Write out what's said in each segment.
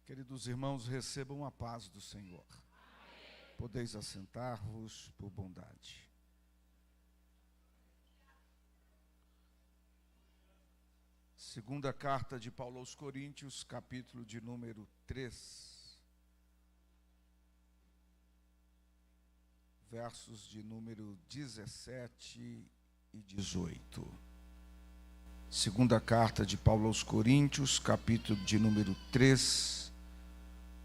Queridos irmãos, recebam a paz do Senhor. Podeis assentar-vos por bondade. Segunda carta de Paulo aos Coríntios, capítulo de número 3, versos de número 17 e 18. Segunda carta de Paulo aos Coríntios, capítulo de número 3,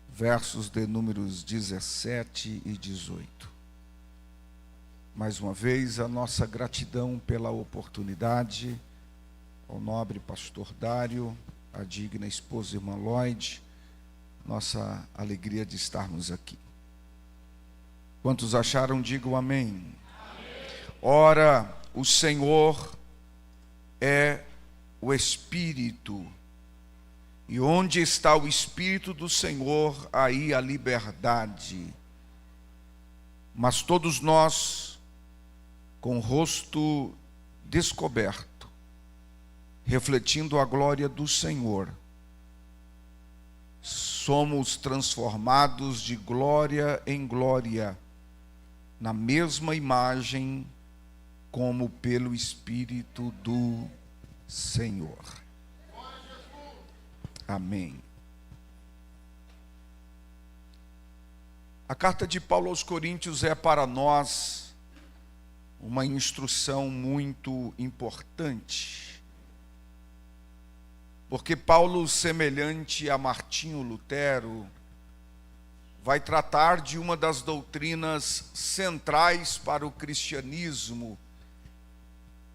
versos de números 17 e 18. Mais uma vez, a nossa gratidão pela oportunidade, ao nobre pastor Dário, à digna esposa irmã Lloyd, nossa alegria de estarmos aqui. Quantos acharam, digam amém. Ora, o Senhor é o Espírito, e onde está o Espírito do Senhor, aí a liberdade. Mas todos nós, com o rosto descoberto, refletindo a glória do Senhor, somos transformados de glória em glória, na mesma imagem, como pelo Espírito do Senhor. Amém. A carta de Paulo aos Coríntios é para nós uma instrução muito importante, porque Paulo, semelhante a Martinho Lutero, vai tratar de uma das doutrinas centrais para o cristianismo,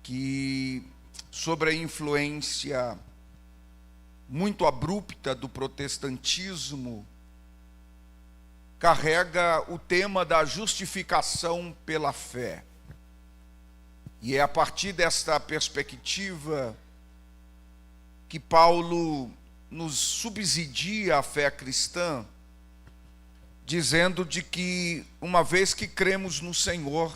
que, sobre a influência muito abrupta do protestantismo, carrega o tema da justificação pela fé. E é a partir desta perspectiva que Paulo nos subsidia a fé cristã, dizendo de que, uma vez que cremos no Senhor,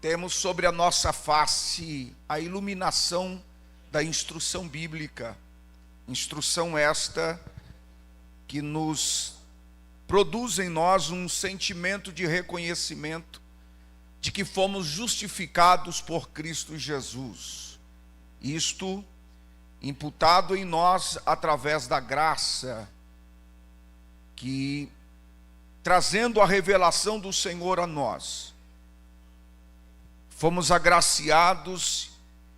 temos sobre a nossa face a iluminação da instrução bíblica. Instrução esta que nos produz em nós um sentimento de reconhecimento de que fomos justificados por Cristo Jesus. Isto imputado em nós através da graça, que, trazendo a revelação do Senhor a nós, fomos agraciados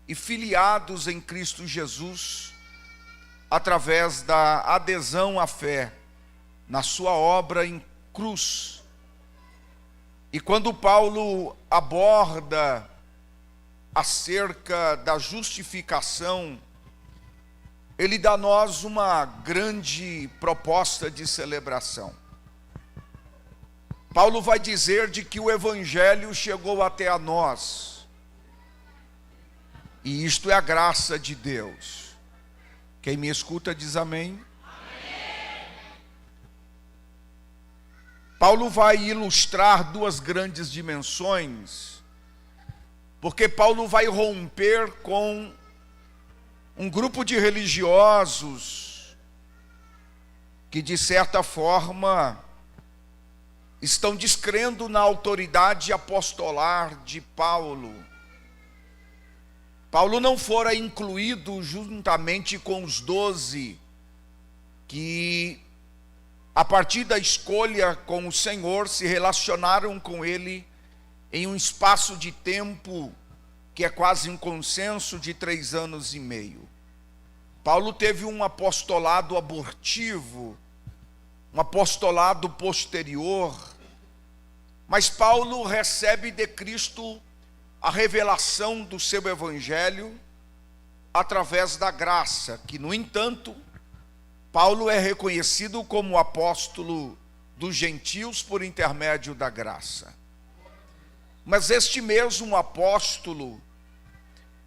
e filiados em Cristo Jesus, através da adesão à fé na sua obra em cruz. E quando Paulo aborda acerca da justificação, ele dá a nós uma grande proposta de celebração. Paulo vai dizer de que o Evangelho chegou até a nós, e isto é a graça de Deus. Quem me escuta diz amém. Amém. Paulo vai ilustrar duas grandes dimensões, porque Paulo vai romper com um grupo de religiosos que, de certa forma, estão descrendo na autoridade apostolar de Paulo. Paulo não fora incluído juntamente com os 12 que, a partir da escolha com o Senhor, se relacionaram com ele em um espaço de tempo que é quase um consenso de 3 anos e meio. Paulo teve um apostolado abortivo, um apostolado posterior, mas Paulo recebe de Cristo a revelação do seu Evangelho através da graça, que, no entanto, Paulo é reconhecido como apóstolo dos gentios por intermédio da graça. Mas este mesmo apóstolo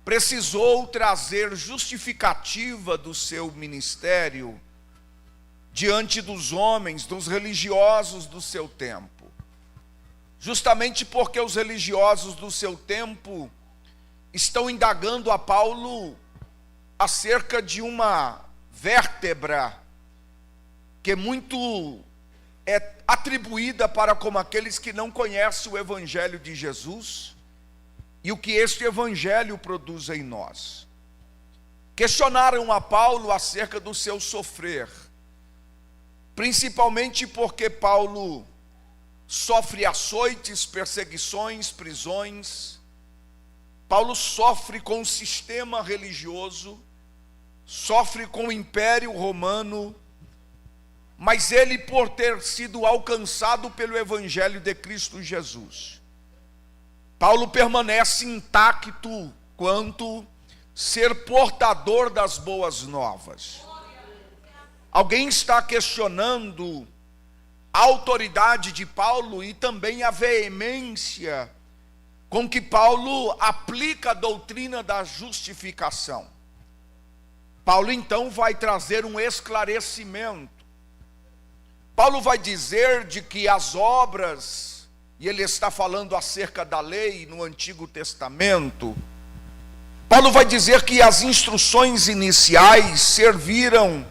precisou trazer justificativa do seu ministério diante dos homens, dos religiosos do seu tempo. Justamente porque os religiosos do seu tempo estão indagando a Paulo acerca de uma vértebra que muito é atribuída para como aqueles que não conhecem o Evangelho de Jesus e o que este Evangelho produz em nós. Questionaram a Paulo acerca do seu sofrer, principalmente porque Paulo sofre açoites, perseguições, prisões. Paulo sofre com o sistema religioso, sofre com o Império Romano, mas ele, por ter sido alcançado pelo Evangelho de Cristo Jesus, Paulo permanece intacto quanto ser portador das boas novas. Alguém está questionando a autoridade de Paulo e também a veemência com que Paulo aplica a doutrina da justificação. Paulo então vai trazer um esclarecimento. Paulo vai dizer de que as obras, e ele está falando acerca da lei no Antigo Testamento, Paulo vai dizer que as instruções iniciais serviram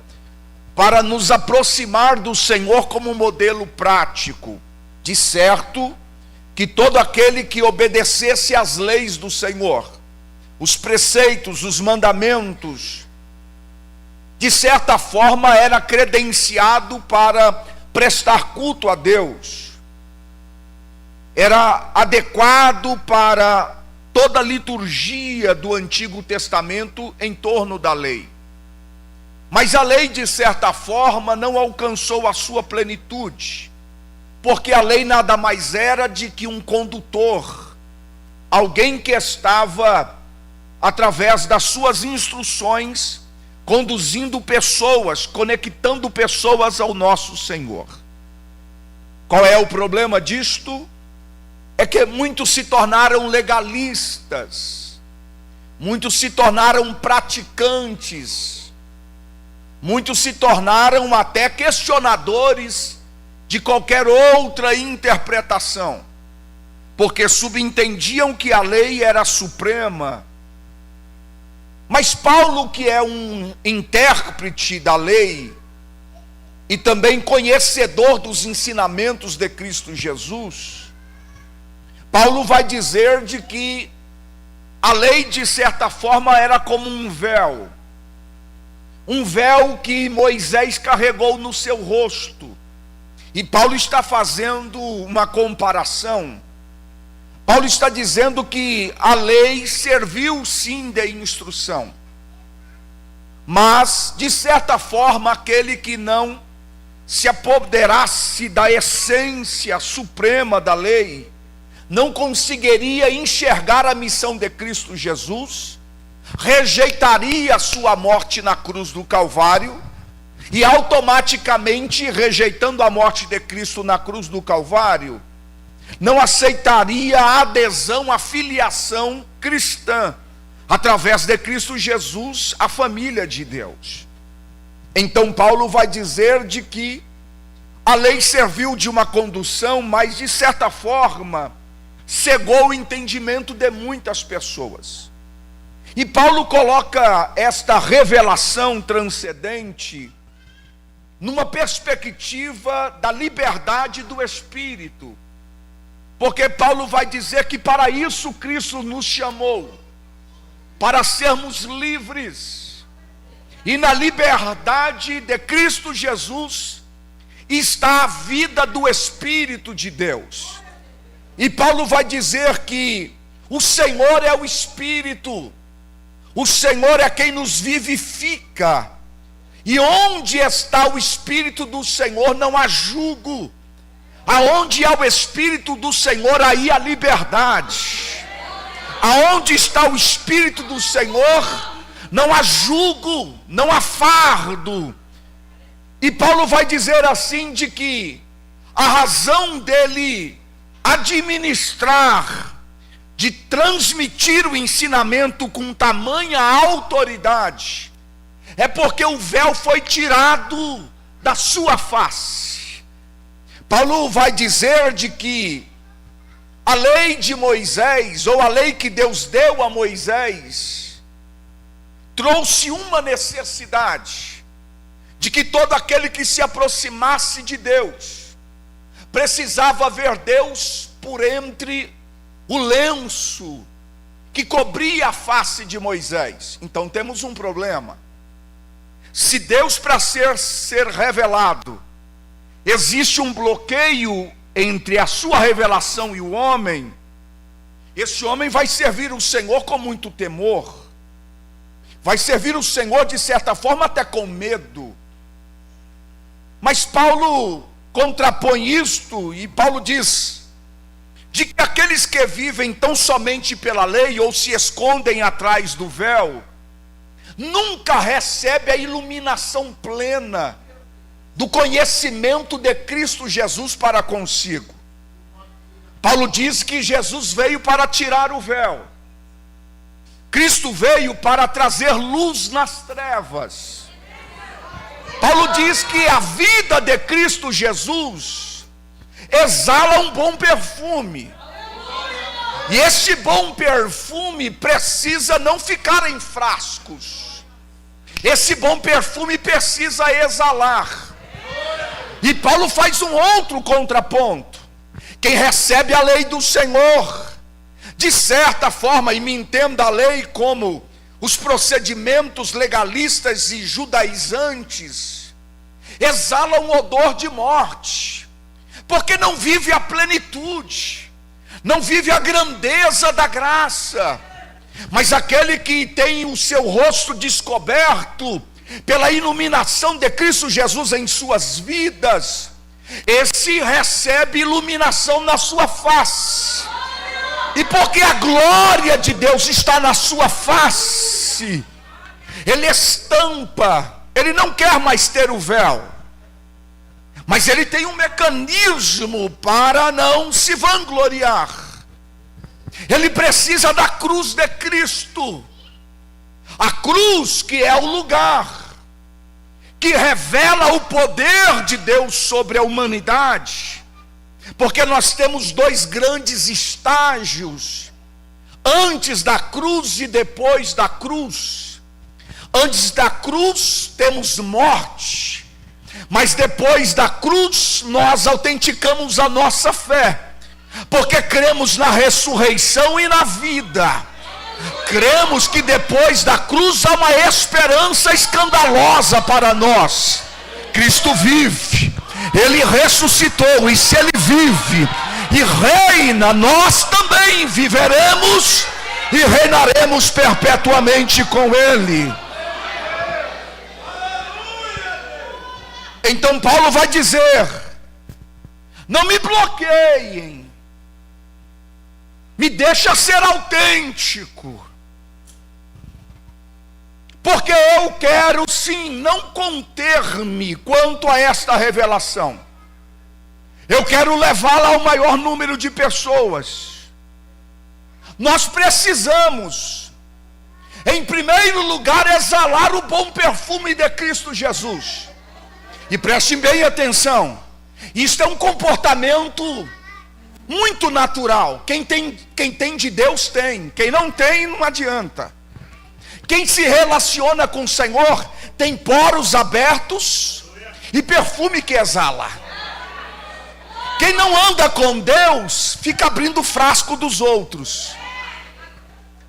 para nos aproximar do Senhor como modelo prático. De certo, que todo aquele que obedecesse às leis do Senhor, os preceitos, os mandamentos, de certa forma era credenciado para prestar culto a Deus, era adequado para toda a liturgia do Antigo Testamento em torno da lei. Mas a lei, de certa forma, não alcançou a sua plenitude, porque a lei nada mais era de que um condutor, alguém que estava, através das suas instruções, conduzindo pessoas, conectando pessoas ao nosso Senhor. Qual é o problema disto? É que muitos se tornaram legalistas, muitos se tornaram praticantes, muitos se tornaram até questionadores de qualquer outra interpretação, porque subentendiam que a lei era suprema. Mas Paulo, que é um intérprete da lei e também conhecedor dos ensinamentos de Cristo Jesus, Paulo vai dizer de que a lei, de certa forma, era como um véu que Moisés carregou no seu rosto. E Paulo está fazendo uma comparação. Paulo está dizendo que a lei serviu sim de instrução, mas, de certa forma, aquele que não se apoderasse da essência suprema da lei, não conseguiria enxergar a missão de Cristo Jesus, rejeitaria a sua morte na cruz do Calvário, e automaticamente, rejeitando a morte de Cristo na cruz do Calvário, não aceitaria a adesão, a filiação cristã, através de Cristo Jesus, a família de Deus. Então Paulo vai dizer de que a lei serviu de uma condução, mas de certa forma cegou o entendimento de muitas pessoas. E Paulo coloca esta revelação transcendente numa perspectiva da liberdade do Espírito, porque Paulo vai dizer que para isso Cristo nos chamou, para sermos livres, e na liberdade de Cristo Jesus está a vida do Espírito de Deus. E Paulo vai dizer que o Senhor é o Espírito, o Senhor é quem nos vivifica, e onde está o Espírito do Senhor não há jugo. Aonde há o Espírito do Senhor, aí há liberdade. Aonde está o Espírito do Senhor, não há jugo, não há fardo. E Paulo vai dizer assim de que a razão dele administrar, de transmitir o ensinamento com tamanha autoridade, é porque o véu foi tirado da sua face. Paulo vai dizer de que a lei de Moisés, ou a lei que Deus deu a Moisés, trouxe uma necessidade de que todo aquele que se aproximasse de Deus precisava ver Deus por entre o lenço que cobria a face de Moisés. Então temos um problema. Se Deus, para ser revelado, existe um bloqueio entre a sua revelação e o homem, esse homem vai servir o Senhor com muito temor, vai servir o Senhor de certa forma até com medo. Mas Paulo contrapõe isto, e Paulo diz de que aqueles que vivem tão somente pela lei ou se escondem atrás do véu, nunca recebe a iluminação plena do conhecimento de Cristo Jesus para consigo. Paulo diz que Jesus veio para tirar o véu. Cristo veio para trazer luz nas trevas. Paulo diz que a vida de Cristo Jesus exala um bom perfume. E esse bom perfume precisa não ficar em frascos. Esse bom perfume precisa exalar. E Paulo faz um outro contraponto. Quem recebe a lei do Senhor, de certa forma, e me entenda a lei como os procedimentos legalistas e judaizantes, exala um odor de morte, porque não vive a plenitude, não vive a grandeza da graça. Mas aquele que tem o seu rosto descoberto pela iluminação de Cristo Jesus em suas vidas, esse recebe iluminação na sua face. E porque a glória de Deus está na sua face, ele estampa, ele não quer mais ter o véu, mas ele tem um mecanismo para não se vangloriar. Ele precisa da cruz de Cristo, a cruz que é o lugar que revela o poder de Deus sobre a humanidade, porque nós temos dois grandes estágios, antes da cruz e depois da cruz. Antes da cruz temos morte, mas depois da cruz nós autenticamos a nossa fé, porque cremos na ressurreição e na vida. Cremos que depois da cruz há uma esperança escandalosa para nós. Cristo vive, ele ressuscitou, e se ele vive e reina, nós também viveremos e reinaremos perpetuamente com ele. Então Paulo vai dizer: não me bloqueiem, me deixa ser autêntico, porque eu quero sim não conter-me quanto a esta revelação. Eu quero levá-la ao maior número de pessoas. Nós precisamos, em primeiro lugar, exalar o bom perfume de Cristo Jesus. E prestem bem atenção, isto é um comportamento muito natural. Quem tem de Deus tem, quem não tem não adianta. Quem se relaciona com o Senhor tem poros abertos e perfume que exala. Quem não anda com Deus fica abrindo o frasco dos outros,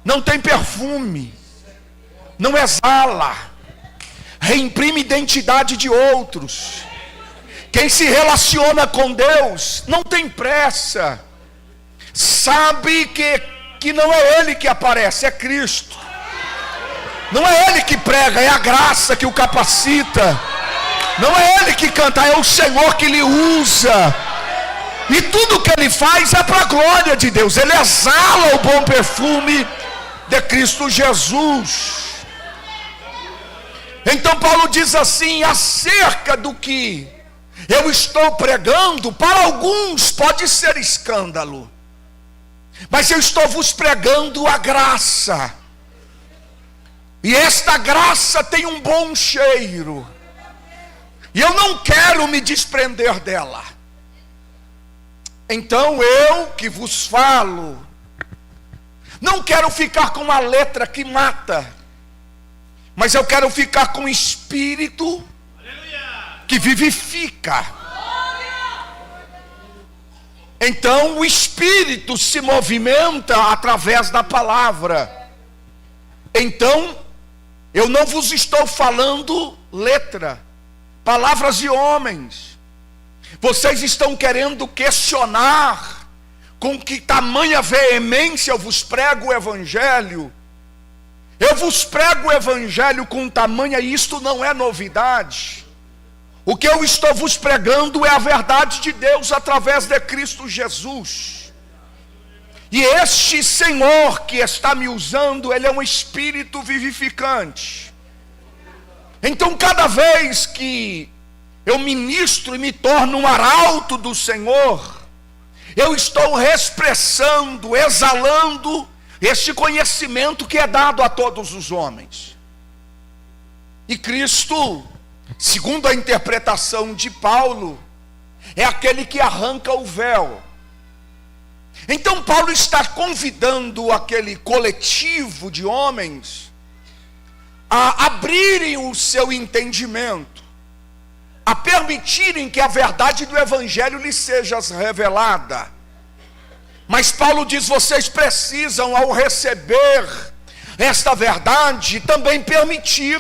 não tem perfume, não exala, reimprime identidade de outros. Quem se relaciona com Deus não tem pressa, sabe que não é Ele que aparece, é Cristo. Não é Ele que prega, é a graça que o capacita. Não é Ele que canta, é o Senhor que lhe usa. E tudo que Ele faz é para a glória de Deus. Ele exala o bom perfume de Cristo Jesus. Então Paulo diz assim, acerca do que eu estou pregando, para alguns pode ser escândalo, mas eu estou vos pregando a graça, e esta graça tem um bom cheiro, e eu não quero me desprender dela. Então eu que vos falo, não quero ficar com uma letra que mata, mas eu quero ficar com o espírito que vivifica. Então o Espírito se movimenta através da palavra. Então, eu não vos estou falando letra, palavras de homens. Vocês estão querendo questionar com que tamanha veemência eu vos prego o Evangelho. Eu vos prego o Evangelho com tamanha, e isto não é novidade. O que eu estou vos pregando é a verdade de Deus através de Cristo Jesus. E este Senhor que está me usando, Ele é um Espírito vivificante. Então cada vez que eu ministro e me torno um arauto do Senhor, eu estou expressando, exalando este conhecimento que é dado a todos os homens. E Cristo, segundo a interpretação de Paulo, é aquele que arranca o véu. Então Paulo está convidando aquele coletivo de homens a abrirem o seu entendimento, a permitirem que a verdade do Evangelho lhes seja revelada. Mas Paulo diz: vocês precisam, ao receber esta verdade, também permitir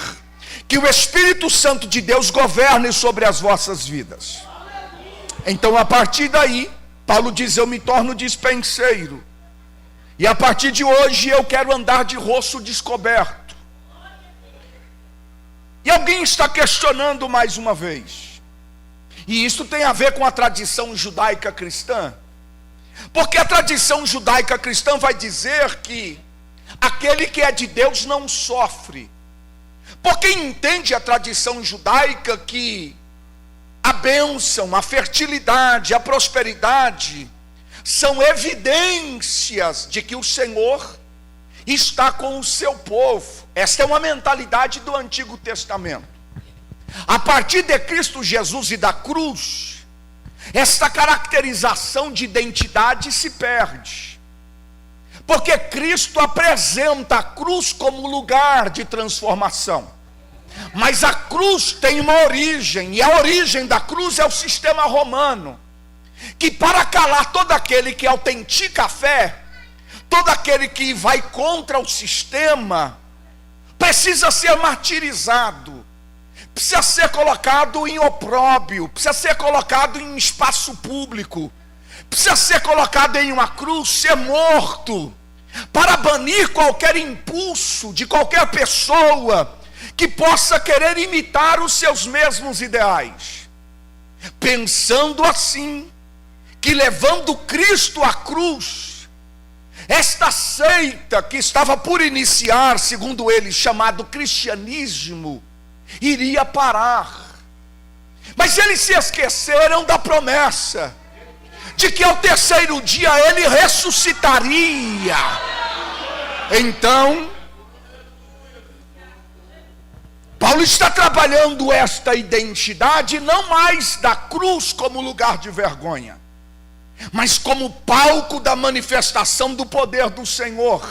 que o Espírito Santo de Deus governe sobre as vossas vidas. Então, a partir daí, Paulo diz: eu me torno dispenseiro, e a partir de hoje eu quero andar de rosto descoberto. E alguém está questionando mais uma vez, e isso tem a ver com a tradição judaica cristã, porque a tradição judaica cristã vai dizer que aquele que é de Deus não sofre, porque entende a tradição judaica que a bênção, a fertilidade, a prosperidade são evidências de que o Senhor está com o seu povo. Esta é uma mentalidade do Antigo Testamento. A partir de Cristo Jesus e da cruz, esta caracterização de identidade se perde, porque Cristo apresenta a cruz como lugar de transformação. Mas a cruz tem uma origem, e a origem da cruz é o sistema romano, que para calar todo aquele que autentica a fé, todo aquele que vai contra o sistema, precisa ser martirizado, precisa ser colocado em opróbrio, precisa ser colocado em espaço público, precisa ser colocado em uma cruz, ser morto, para banir qualquer impulso de qualquer pessoa que possa querer imitar os seus mesmos ideais, pensando assim, que levando Cristo à cruz, esta seita que estava por iniciar, segundo eles, chamado cristianismo, iria parar. Mas eles se esqueceram da promessa de que ao terceiro dia ele ressuscitaria. Então, Paulo está trabalhando esta identidade não mais da cruz como lugar de vergonha, mas como palco da manifestação do poder do Senhor.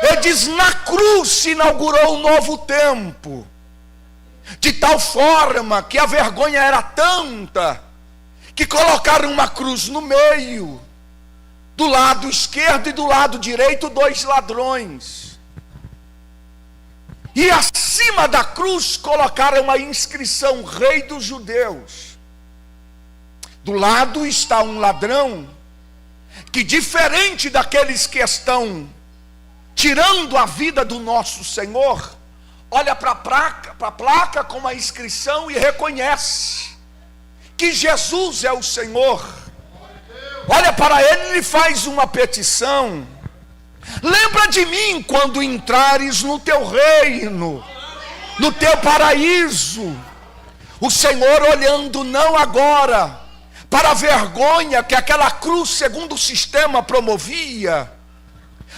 Ele diz: na cruz se inaugurou um novo tempo, de tal forma que a vergonha era tanta, que colocaram uma cruz no meio, do lado esquerdo e do lado direito, 2 ladrões. E acima da cruz colocaram a inscrição: Rei dos Judeus. Do lado está um ladrão, que diferente daqueles que estão tirando a vida do nosso Senhor, olha para a placa com a inscrição e reconhece que Jesus é o Senhor. Olha para ele e lhe faz uma petição: lembra de mim quando entrares no teu reino, no teu paraíso. O Senhor, olhando não agora para a vergonha que aquela cruz, segundo o sistema, promovia,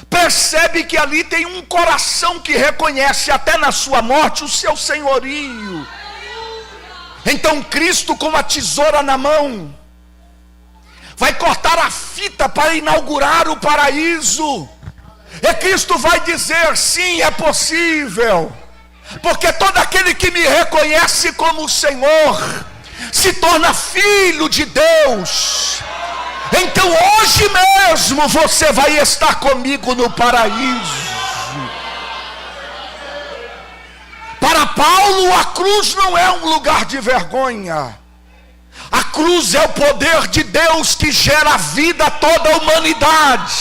percebe que ali tem um coração que reconhece até na sua morte o seu senhorio. Então Cristo, com a tesoura na mão, vai cortar a fita para inaugurar o paraíso. E Cristo vai dizer: sim, é possível. Porque todo aquele que me reconhece como Senhor se torna filho de Deus. Então hoje mesmo você vai estar comigo no paraíso. Para Paulo, a cruz não é um lugar de vergonha. A cruz é o poder de Deus que gera vida a toda a humanidade.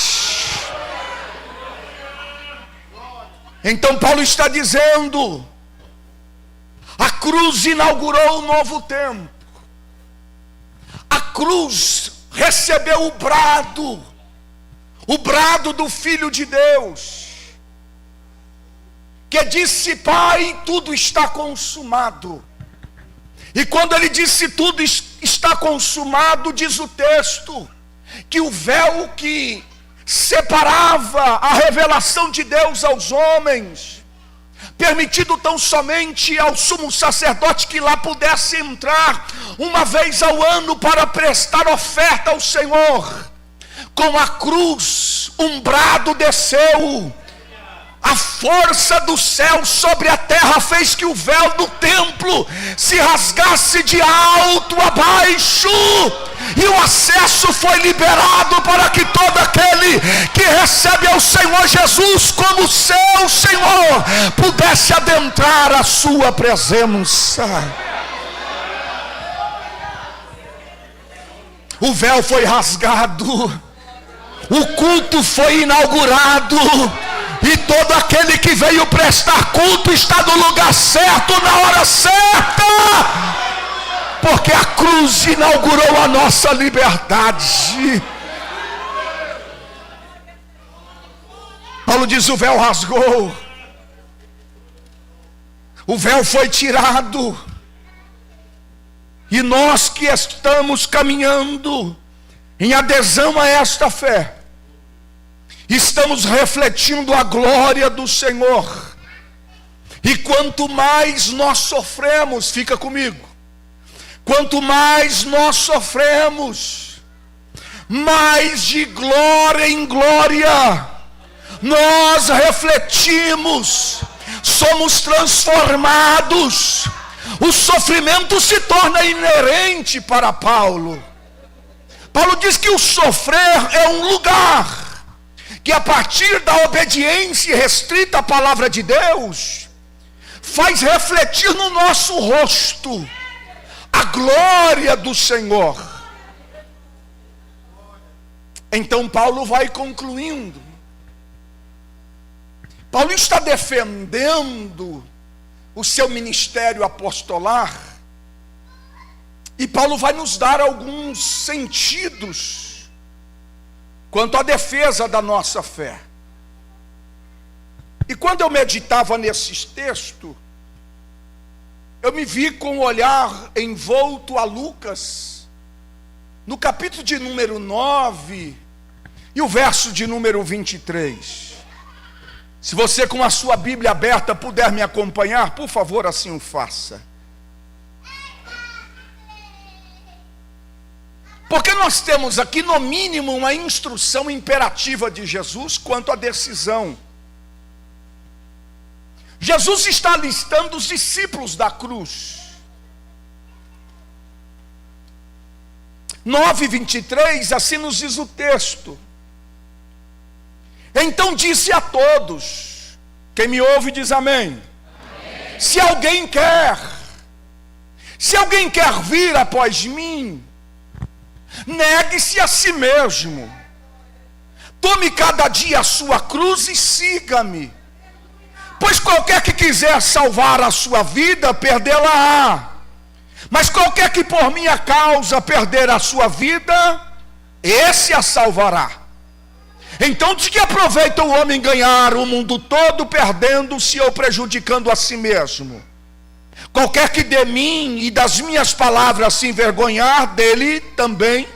Então Paulo está dizendo, a cruz inaugurou um novo tempo. A cruz recebeu o brado do Filho de Deus, que disse: Pai, tudo está consumado. E quando ele disse tudo está consumado, diz o texto, que o véu que separava a revelação de Deus aos homens, permitido tão somente ao sumo sacerdote que lá pudesse entrar uma vez ao ano para prestar oferta ao Senhor, com a cruz um brado desceu. A força do céu sobre a terra fez que o véu do templo se rasgasse de alto a baixo, e o acesso foi liberado para que todo aquele que recebe ao Senhor Jesus como seu Senhor pudesse adentrar a sua presença. O véu foi rasgado, o culto foi inaugurado, e todo aquele que veio prestar culto está no lugar certo, na hora certa, porque a cruz inaugurou a nossa liberdade. Paulo diz: o véu rasgou, o véu foi tirado, e nós que estamos caminhando em adesão a esta fé, estamos refletindo a glória do Senhor. E quanto mais nós sofremos, fica comigo, quanto mais nós sofremos, mais de glória em glória nós refletimos, somos transformados. O sofrimento se torna inerente para Paulo. Paulo diz que o sofrer é um lugar que, a partir da obediência restrita à palavra de Deus, faz refletir no nosso rosto a glória do Senhor. Então Paulo vai concluindo. Paulo está defendendo o seu ministério apostolar, e Paulo vai nos dar alguns sentidos quanto à defesa da nossa fé. E quando eu meditava nesses textos, eu me vi com o olhar envolto a Lucas, no capítulo de número 9, e o verso de número 23. Se você com a sua Bíblia aberta puder me acompanhar, por favor, assim o faça. Porque nós temos aqui, no mínimo, uma instrução imperativa de Jesus quanto à decisão. Jesus está listando os discípulos da cruz. 9:23, assim nos diz o texto. Então disse a todos, quem me ouve diz amém. Amém. Se alguém quer vir após mim, negue-se a si mesmo, tome cada dia a sua cruz e siga-me. Pois qualquer que quiser salvar a sua vida, perdê-la-á. Mas qualquer que por minha causa perder a sua vida, esse a salvará. Então de que aproveita o homem ganhar o mundo todo, perdendo-se ou prejudicando a si mesmo? Qualquer que de mim e das minhas palavras se envergonhar, dele também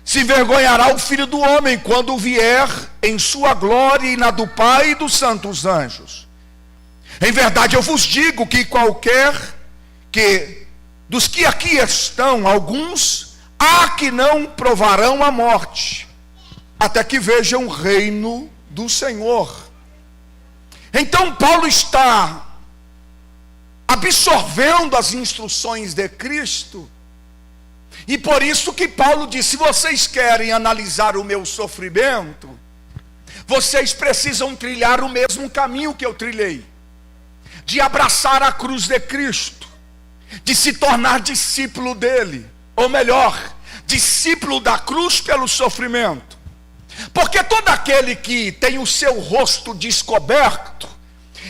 se envergonhará o Filho do Homem, quando vier em sua glória e na do Pai e dos santos anjos. Em verdade eu vos digo que qualquer que dos que aqui estão, alguns há que não provarão a morte, até que vejam o reino do Senhor. Então Paulo está absorvendo as instruções de Cristo. E por isso que Paulo disse: se vocês querem analisar o meu sofrimento, vocês precisam trilhar o mesmo caminho que eu trilhei, de abraçar a cruz de Cristo, de se tornar discípulo dele, ou melhor, discípulo da cruz pelo sofrimento. Porque todo aquele que tem o seu rosto descoberto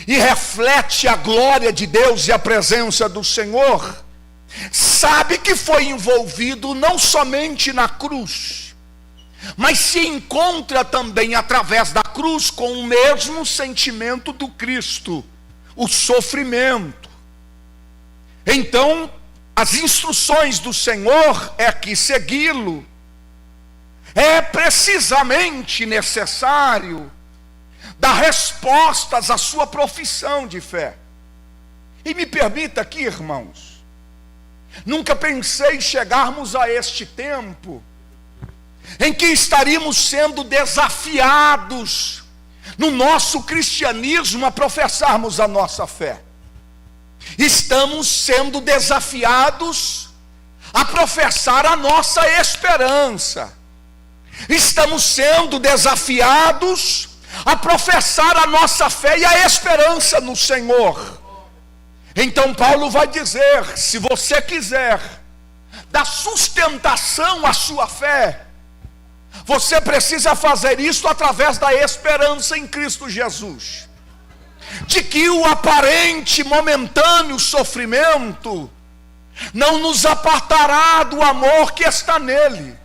e reflete a glória de Deus e a presença do Senhor, sabe que foi envolvido não somente na cruz, mas se encontra também através da cruz com o mesmo sentimento do Cristo, o sofrimento. Então, as instruções do Senhor é que segui-lo é precisamente necessário dar respostas à sua profissão de fé. E me permita aqui, irmãos, nunca pensei chegarmos a este tempo em que estaríamos sendo desafiados no nosso cristianismo a professarmos a nossa fé. Estamos sendo desafiados a professar a nossa esperança. Estamos sendo desafiados a professar a nossa fé e a esperança no Senhor. Então Paulo vai dizer: se você quiser dar sustentação à sua fé, você precisa fazer isso através da esperança em Cristo Jesus, de que o aparente momentâneo sofrimento não nos apartará do amor que está nele.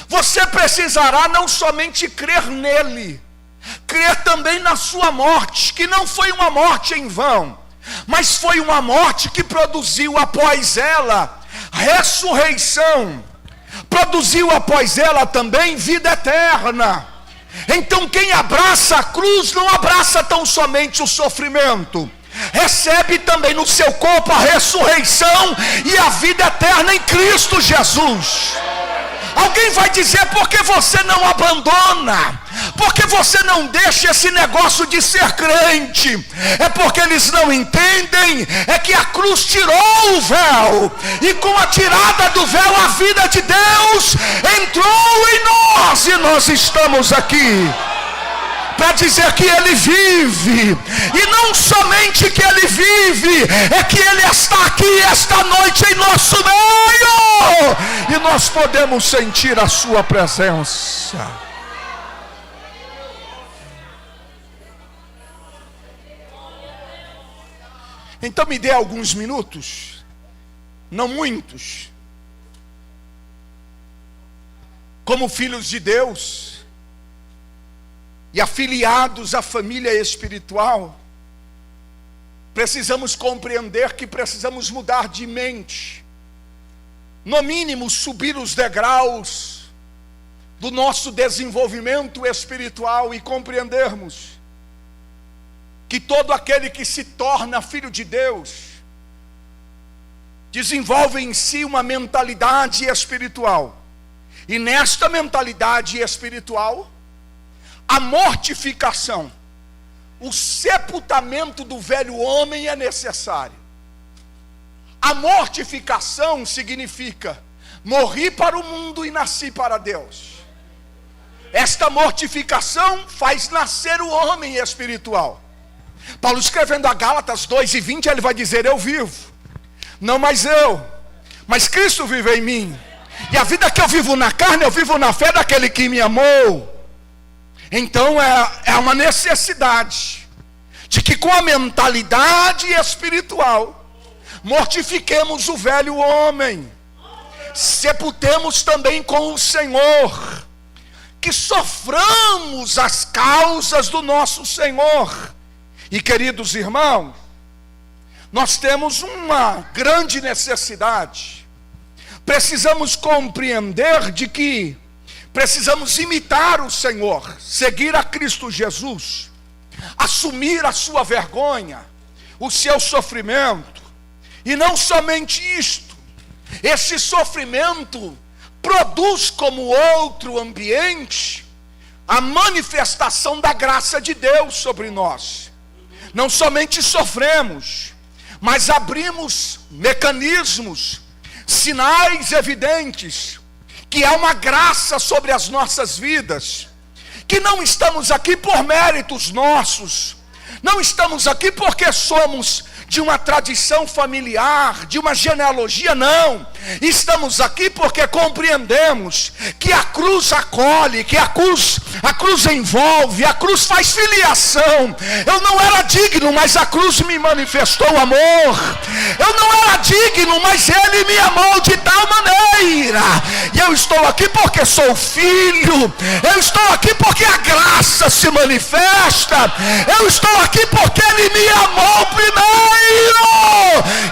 Você precisará não somente crer nele, crer também na sua morte, que não foi uma morte em vão, mas foi uma morte que produziu após ela ressurreição, produziu após ela também vida eterna. Então quem abraça a cruz não abraça tão somente o sofrimento, recebe também no seu corpo a ressurreição e a vida eterna em Cristo Jesus. Alguém vai dizer: por que você não abandona? Por que você não deixa esse negócio de ser crente? É porque eles não entendem, é que a cruz tirou o véu, e com a tirada do véu a vida de Deus entrou em nós, e nós estamos aqui para dizer que Ele vive, e não somente que Ele vive, é que Ele está aqui esta noite em nosso meio, e nós podemos sentir a sua presença. Então me dê alguns minutos, não muitos, como filhos de Deus e afiliados à família espiritual, precisamos compreender que precisamos mudar de mente, no mínimo subir os degraus do nosso desenvolvimento espiritual e compreendermos que todo aquele que se torna filho de Deus desenvolve em si uma mentalidade espiritual, e nesta mentalidade espiritual a mortificação, o sepultamento do velho homem é necessário. A mortificação significa: morri para o mundo e nasci para Deus. Esta mortificação faz nascer o homem espiritual. Paulo, escrevendo a Gálatas 2:20, ele vai dizer: eu vivo, não mais eu, mas Cristo vive em mim, e a vida que eu vivo na carne, eu vivo na fé daquele que me amou. Então é uma necessidade de que com a mentalidade espiritual mortifiquemos o velho homem, sepultemos também com o Senhor, que soframos as causas do nosso Senhor. E queridos irmãos, nós temos uma grande necessidade, precisamos compreender de que precisamos imitar o Senhor, seguir a Cristo Jesus, assumir a sua vergonha, o seu sofrimento. E não somente isto, esse sofrimento produz como outro ambiente a manifestação da graça de Deus sobre nós. Não somente sofremos, mas abrimos mecanismos, sinais evidentes, que há uma graça sobre as nossas vidas, que não estamos aqui por méritos nossos, não estamos aqui porque somos de uma tradição familiar, de uma genealogia, não. Estamos aqui porque compreendemos que a cruz acolhe, que a cruz envolve, a cruz faz filiação. Eu não era digno, mas a cruz me manifestou amor. Eu não era digno, mas Ele me amou de tal maneira. E eu estou aqui porque sou filho. Eu estou aqui porque a graça se manifesta. Eu estou aqui porque Ele me amou primeiro.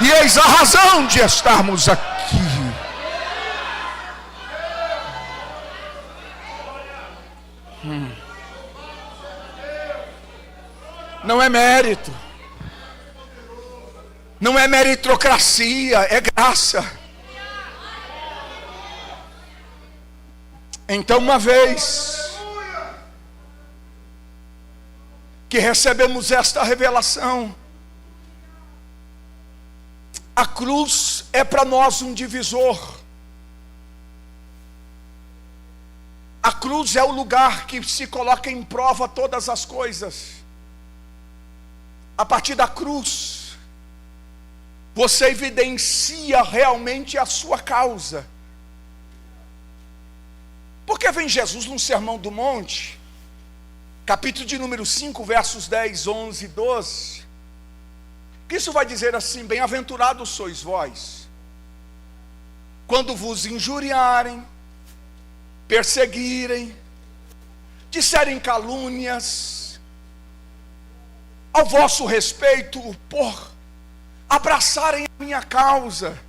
E eis a razão de estarmos aqui. Não é mérito, não é meritocracia, é graça. Então, uma vez que recebemos esta revelação, a cruz é para nós um divisor. A cruz é o lugar que se coloca em prova todas as coisas. A partir da cruz, você evidencia realmente a sua causa. Porque vem Jesus no Sermão do Monte, capítulo de número 5, versos 10, 11 e 12. Isso vai dizer assim: bem-aventurados sois vós, quando vos injuriarem, perseguirem, disserem calúnias ao vosso respeito, por abraçarem a minha causa.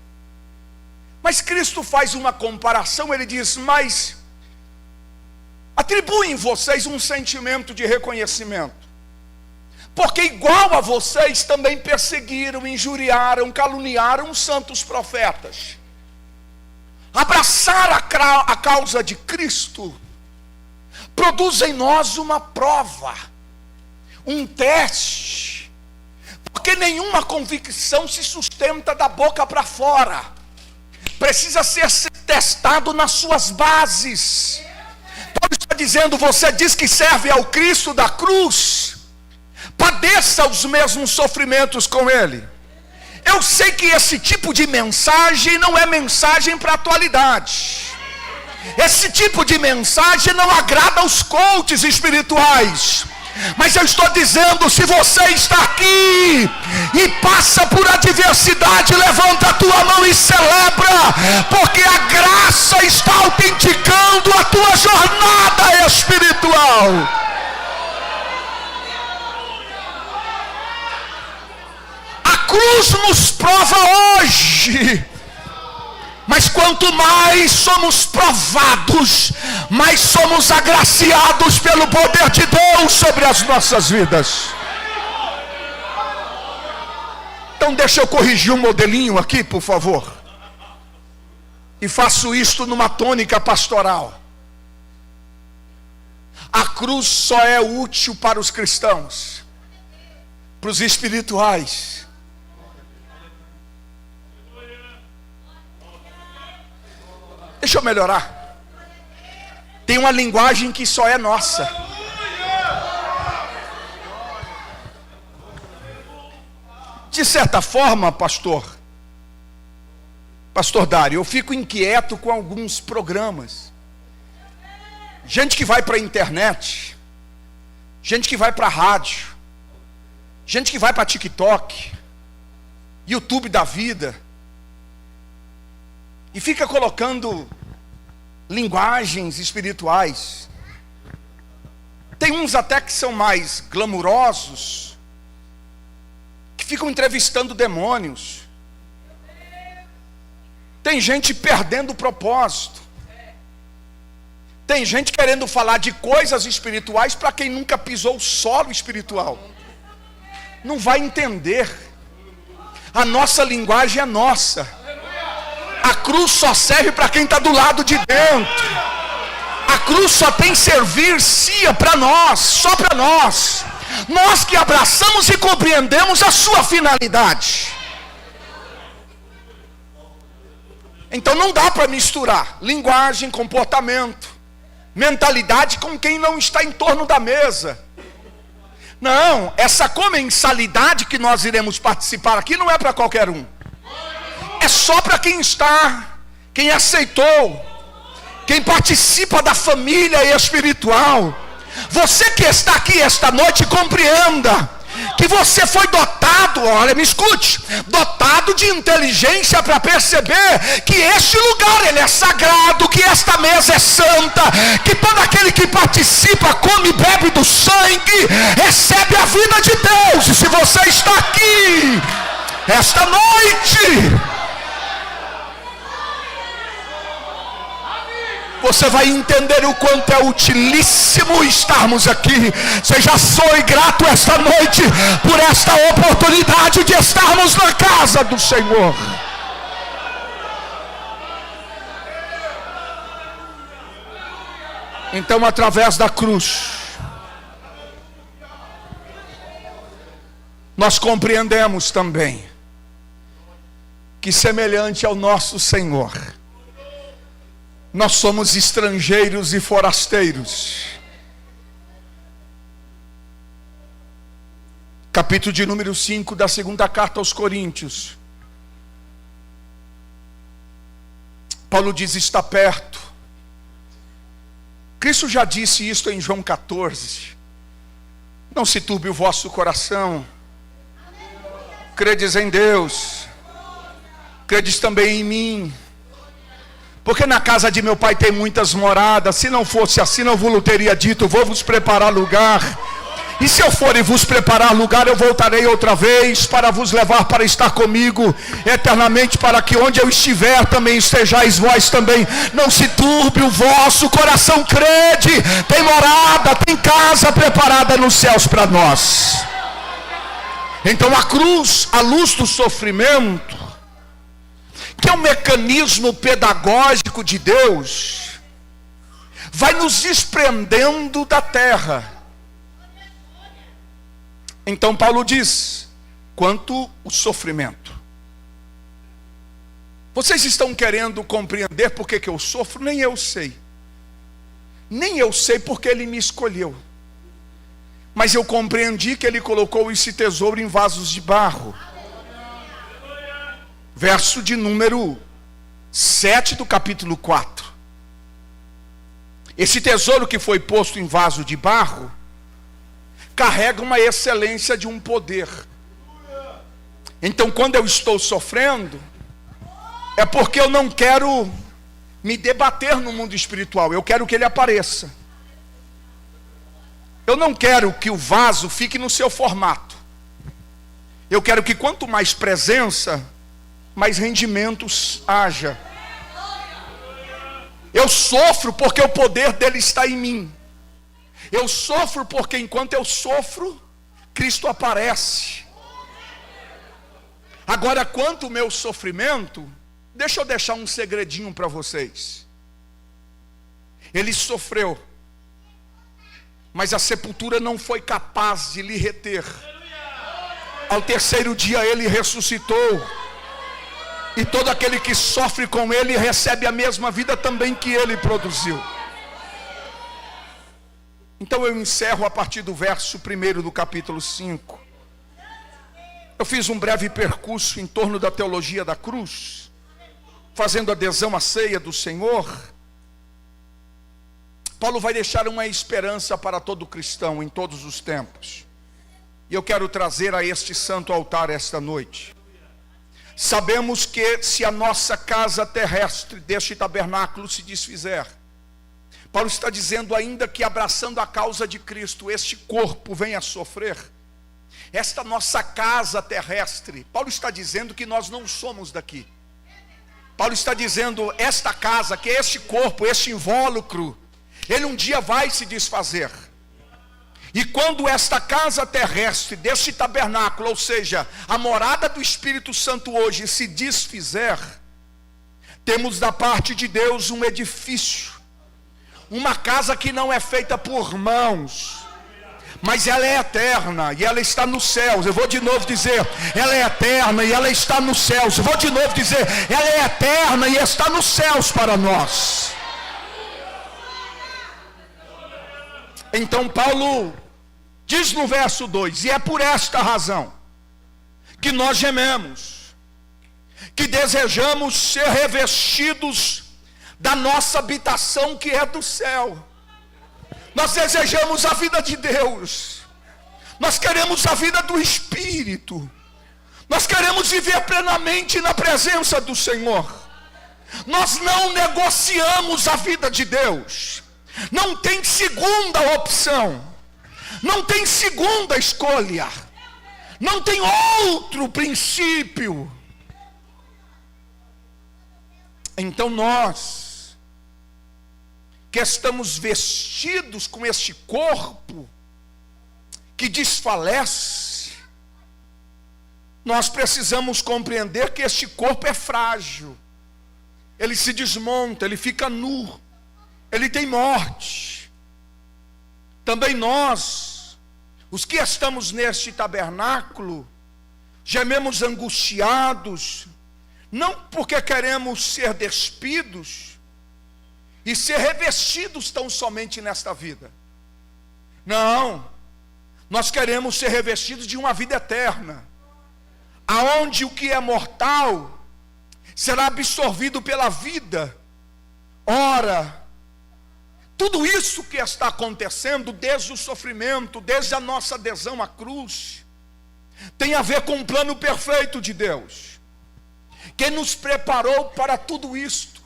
Mas Cristo faz uma comparação, ele diz: mas atribuem vocês um sentimento de reconhecimento, porque igual a vocês também perseguiram, injuriaram, caluniaram os santos profetas. Abraçar a causa de Cristo produz em nós uma prova, um teste, porque nenhuma convicção se sustenta da boca para fora, precisa ser testado nas suas bases. Paulo está dizendo: você diz que serve ao Cristo da cruz, padeça os mesmos sofrimentos com Ele. Eu sei que esse tipo de mensagem não é mensagem para a atualidade. Esse tipo de mensagem não agrada aos coaches espirituais. Mas eu estou dizendo: se você está aqui e passa por adversidade, levanta a tua mão e celebra, porque a graça está autenticando a tua jornada espiritual. A cruz nos prova hoje, mas quanto mais somos provados, mais somos agraciados pelo poder de Deus sobre as nossas vidas. Então deixa eu corrigir um modelinho aqui, por favor. E faço isto numa tônica pastoral. A cruz só é útil para os cristãos, para os espirituais. Deixa eu melhorar. Tem uma linguagem que só é nossa. De certa forma, pastor Dário, eu fico inquieto com alguns programas. Gente que vai para a internet, gente que vai para a rádio, gente que vai para TikTok, YouTube da vida, e fica colocando linguagens espirituais. Tem uns até que são mais glamurosos, que ficam entrevistando demônios. Tem gente perdendo o propósito. Tem gente querendo falar de coisas espirituais para quem nunca pisou o solo espiritual. Não vai entender. A nossa linguagem é nossa. A cruz só serve para quem está do lado de dentro. A cruz só tem servircia para nós, só para nós. Nós que abraçamos e compreendemos a sua finalidade. Então não dá para misturar linguagem, comportamento, mentalidade com quem não está em torno da mesa. Não, essa comensalidade que nós iremos participar aqui não é para qualquer um. É só para quem está, quem aceitou, quem participa da família espiritual. Você que está aqui esta noite, compreenda que você foi dotado, olha, me escute, dotado de inteligência para perceber que este lugar ele é sagrado, que esta mesa é santa, que todo aquele que participa, come e bebe do sangue, recebe a vida de Deus. E se você está aqui esta noite, você vai entender o quanto é utilíssimo estarmos aqui. Seja só e grato esta noite por esta oportunidade de estarmos na casa do Senhor. Então, através da cruz, nós compreendemos também que, semelhante ao nosso Senhor, nós somos estrangeiros e forasteiros. Capítulo de número 5 da segunda carta aos Coríntios. Paulo diz: está perto. Cristo já disse isto em João 14. Não se turbe o vosso coração. Credes em Deus, credes também em mim. Porque na casa de meu pai tem muitas moradas. Se não fosse assim, não vos teria dito: vou vos preparar lugar. E se eu for e vos preparar lugar, eu voltarei outra vez para vos levar para estar comigo eternamente, para que onde eu estiver também estejais vós também. Não se turbe o vosso coração, crede. Tem morada, tem casa preparada nos céus para nós. Então a cruz, a luz do sofrimento, que é um mecanismo pedagógico de Deus, vai nos desprendendo da terra. Então Paulo diz: quanto o sofrimento. Vocês estão querendo compreender por que eu sofro? Nem eu sei. Nem eu sei porque ele me escolheu. Mas eu compreendi que ele colocou esse tesouro em vasos de barro. Verso de número 7 do capítulo 4. Esse tesouro que foi posto em vaso de barro carrega uma excelência de um poder. Então, quando eu estou sofrendo, é porque eu não quero me debater no mundo espiritual. Eu quero que ele apareça. Eu não quero que o vaso fique no seu formato. Eu quero que quanto mais presença, mais rendimentos haja. Eu sofro porque o poder dele está em mim. Eu sofro porque enquanto eu sofro, Cristo aparece. Agora, quanto ao meu sofrimento, deixa eu deixar um segredinho para vocês. Ele sofreu, mas a sepultura não foi capaz de lhe reter. Ao terceiro dia ele ressuscitou. E todo aquele que sofre com ele recebe a mesma vida também que ele produziu. Então eu encerro a partir do verso 1 do capítulo 5. Eu fiz um breve percurso em torno da teologia da cruz, fazendo adesão à ceia do Senhor. Paulo vai deixar uma esperança para todo cristão em todos os tempos. E eu quero trazer a este santo altar esta noite. Sabemos que se a nossa casa terrestre deste tabernáculo se desfizer, Paulo está dizendo ainda que, abraçando a causa de Cristo, este corpo venha a sofrer. Esta nossa casa terrestre, Paulo está dizendo que nós não somos daqui. Paulo está dizendo, esta casa, que é este corpo, este invólucro, ele um dia vai se desfazer. E quando esta casa terrestre, deste tabernáculo, ou seja, a morada do Espírito Santo hoje se desfizer, temos da parte de Deus um edifício, uma casa que não é feita por mãos, mas ela é eterna e ela está nos céus. Eu vou de novo dizer, ela é eterna e ela está nos céus. Eu vou de novo dizer, ela é eterna e está nos céus para nós. Então Paulo diz no verso 2, e é por esta razão que nós gememos, que desejamos ser revestidos da nossa habitação que é do céu. Nós desejamos a vida de Deus, nós queremos a vida do Espírito, nós queremos viver plenamente na presença do Senhor. Nós não negociamos a vida de Deus, não tem segunda opção, não tem segunda escolha, não tem outro princípio. Então nós, que estamos vestidos com este corpo que desfalece, nós precisamos compreender que este corpo é frágil, ele se desmonta, ele fica nu, ele tem morte. Também nós, os que estamos neste tabernáculo, gememos angustiados, não porque queremos ser despidos e ser revestidos tão somente nesta vida. Não, nós queremos ser revestidos de uma vida eterna, aonde o que é mortal será absorvido pela vida. Ora, tudo isso que está acontecendo, desde o sofrimento, desde a nossa adesão à cruz, tem a ver com o plano perfeito de Deus, que nos preparou para tudo isto.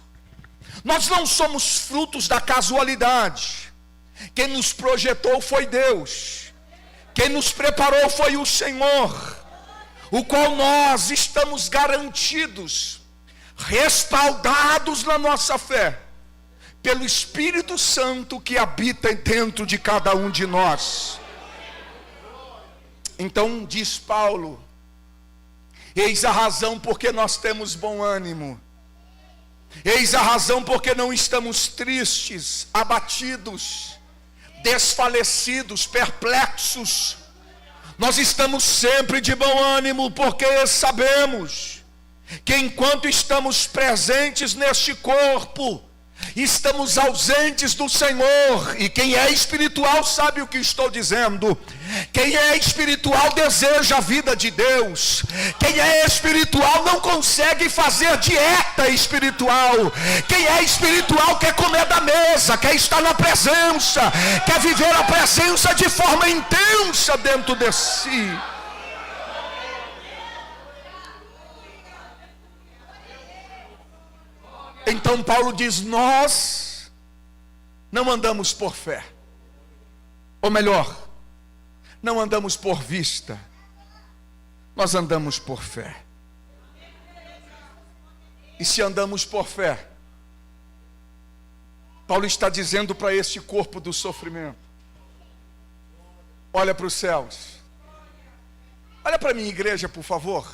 Nós não somos frutos da casualidade. Quem nos projetou foi Deus, quem nos preparou foi o Senhor, o qual nós estamos garantidos, respaldados na nossa fé, pelo Espírito Santo que habita dentro de cada um de nós. Então diz Paulo, eis a razão porque nós temos bom ânimo, eis a razão porque não estamos tristes, abatidos, desfalecidos, perplexos. Nós estamos sempre de bom ânimo, porque sabemos que enquanto estamos presentes neste corpo, estamos ausentes do Senhor. E quem é espiritual sabe o que estou dizendo. Quem é espiritual deseja a vida de Deus. Quem é espiritual não consegue fazer dieta espiritual. Quem é espiritual quer comer da mesa, quer estar na presença, quer viver a presença de forma intensa dentro de si. Então Paulo diz, nós não andamos por fé, ou melhor, não andamos por vista, nós andamos por fé. E se andamos por fé, Paulo está dizendo para este corpo do sofrimento, olha para os céus, olha para a minha igreja, por favor.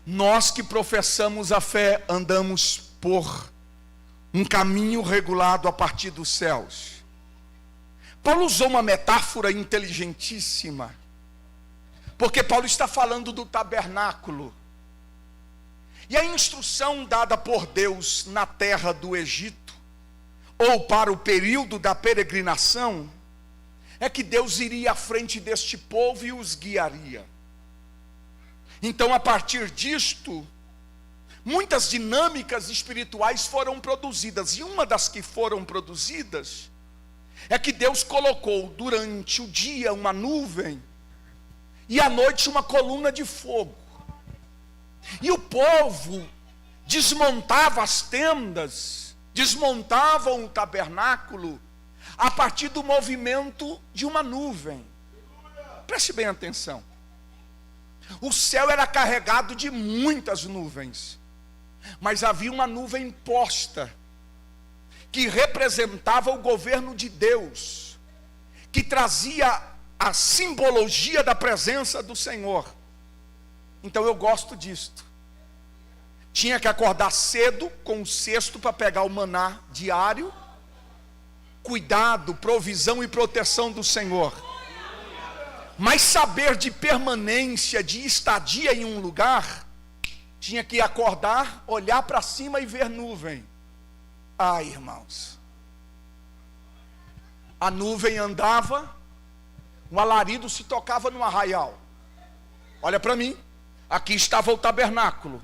Nós que professamos a fé, andamos por um caminho regulado a partir dos céus. Paulo usou uma metáfora inteligentíssima, porque Paulo está falando do tabernáculo, e a instrução dada por Deus na terra do Egito, ou para o período da peregrinação, é que Deus iria à frente deste povo e os guiaria. Então, a partir disto, muitas dinâmicas espirituais foram produzidas, e uma das que foram produzidas é que Deus colocou durante o dia uma nuvem e à noite uma coluna de fogo, e o povo desmontava as tendas, desmontavam o tabernáculo a partir do movimento de uma nuvem. Preste bem atenção, o céu era carregado de muitas nuvens, mas havia uma nuvem posta, que representava o governo de Deus, que trazia a simbologia da presença do Senhor. Então eu gosto disto. Tinha que acordar cedo com o cesto para pegar o maná diário, cuidado, provisão e proteção do Senhor. Mas saber de permanência, de estadia em um lugar, tinha que acordar, olhar para cima e ver nuvem. Ai, irmãos, a nuvem andava, um alarido se tocava no arraial. Olha para mim, aqui estava o tabernáculo,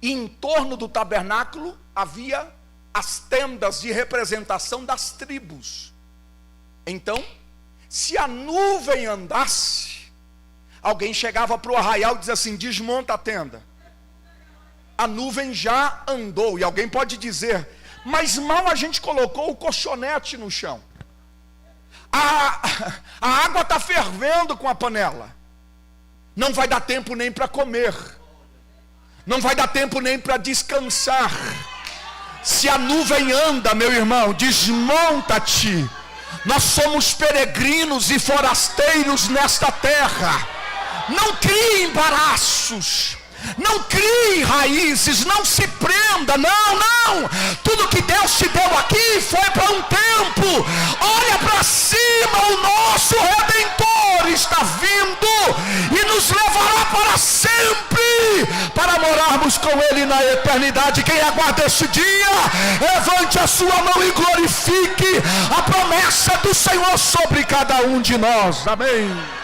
e em torno do tabernáculo havia as tendas de representação das tribos. Então, se a nuvem andasse, alguém chegava para o arraial e dizia assim: desmonta a tenda. A nuvem já andou, e alguém pode dizer: mas mal a gente colocou o colchonete no chão. A água está fervendo com a panela. Não vai dar tempo nem para comer. Não vai dar tempo nem para descansar. Se a nuvem anda, meu irmão, desmonta-te. Nós somos peregrinos e forasteiros nesta terra. Não crie embaraços. Não crie raízes, não se prenda, não. Tudo que Deus te deu aqui foi para um tempo. Olha para cima, o nosso Redentor está vindo e nos levará para sempre, para morarmos com Ele na eternidade. Quem aguarda este dia, levante a sua mão e glorifique a promessa do Senhor sobre cada um de nós. Amém.